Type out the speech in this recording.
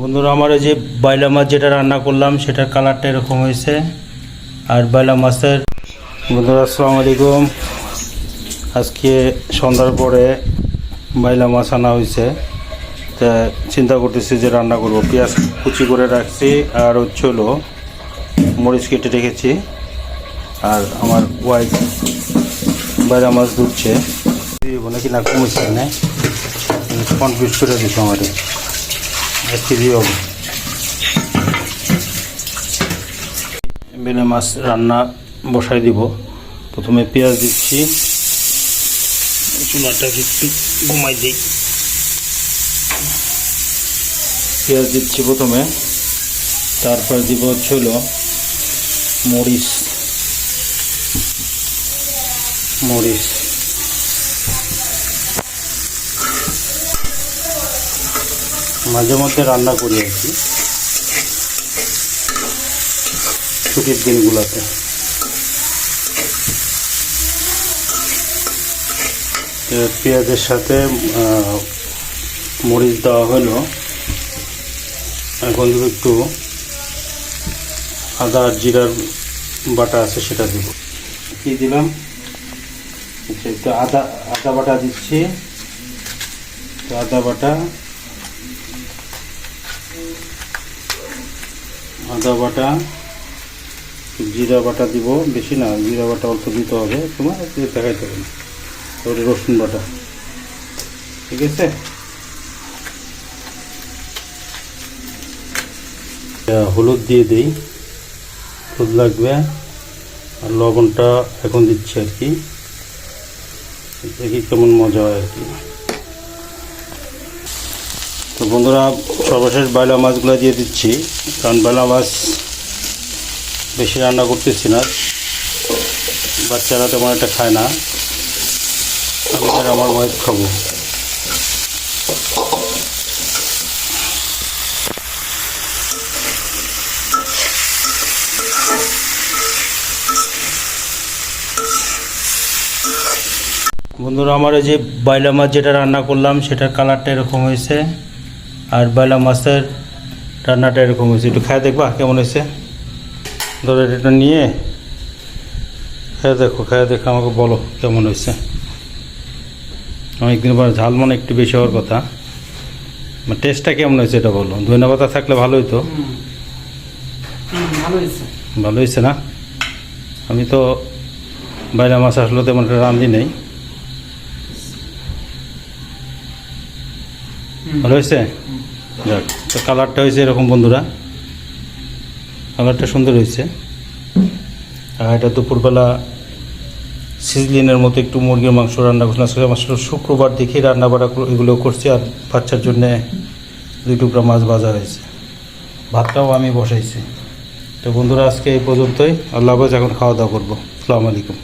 বন্ধুরা, আমার এই যে বাইলা মাছ যেটা রান্না করলাম সেটার কালারটা এরকম হয়েছে। আর বাইলা মাছের বন্ধুরা আসসালামু আলাইকুম। আজকে সন্ধ্যার পরে বাইলা মাছ আনা হয়েছে, তা চিন্তা করতেছি যে রান্না করব। পেঁয়াজ কুচি করে রাখছি, আর হলো মরিচ কেটে রেখেছি। আর আমার ওয়াইফ বাইলা মাছ ধুচ্ছে, নাকি না কমেছে না, কনফিউজ করে দিচ্ছে আমার 1 কেজি হবে। বেলে মাছ রান্না বসাই দিব। প্রথমে পেঁয়াজ দিচ্ছি, চুলাটাকে একটু ঘুমাই দিই। পেঁয়াজ দিচ্ছি প্রথমে, তারপর দিব হলো মরিচ। মাঝে মধ্যে রান্না করি আর কি ছুটির দিনগুলোতে। পেঁয়াজের সাথে মরিচ দেওয়া হলো। এখন যদি একটু আদা আর জিরার বাটা আছে সেটা দিব। কি দিলাম, একটু আদা বাটা দিচ্ছি। আদা বাটা জিরা বাটা দিব, বেশি না, জিরা বাটা অল্প দিতে হবে, তোমার দেখাইতে হবে না। তারপরে রসুন বাটা, ঠিক আছে। হলুদ দিয়ে দিই, হলুদ লাগবে। আর লবণটা এখন দিচ্ছি আর কি, দেখি কেমন মজা হয় আর কি। তো বন্ধুরা, সর্বশেষ বাইলা মাছগুলো দিয়ে দিচ্ছি, কারণ বাইলা মাছ বেশি রান্না করতেছি না, বাচ্চারা তেমন একটা খায় না, আমি আর আমার ওয়াইফ খাবো। বন্ধুরা, আমার এই যে বাইলা মাছ যেটা রান্না করলাম সেটার কালারটা এরকম হয়েছে। আর বাইলা মাছের রান্নাটা এরকম হয়েছে। একটু খায় দেখবা কেমন হয়েছে। ধরো এটা নিয়ে খায় দেখো আমাকে বলো কেমন হয়েছে। অনেকদিন পর ঝাল মানে একটু বেশি হওয়ার কথা, টেস্টটা কেমন হয়েছে এটা বলো। ধনিয়া পাতা থাকলে ভালো হইতো। ভালো হয়েছে না? আমি তো বাইলা মাছ আসলে তেমন একটা রাঁধি নেই। ভালো হয়েছে? যাক, তো কালারটা হয়েছে এরকম বন্ধুরা, কালারটা সুন্দর হয়েছে। আর এটা দুপুরবেলা সিজলিনের মতো একটু মুরগির মাংস রান্না করছিলাম। আসলে শুক্রবার দেখে রান্না বাড়া এগুলো করছি। আর বাচ্চার জন্যে 2 টুকরা মাছ ভাজা হয়েছে, ভাতটাও আমি বসাইছি। তো বন্ধুরা, আজকে এই পর্যন্তই। আল্লাহ হাফেজ। এখন খাওয়া দাওয়া করবো। আসসালামু আলাইকুম।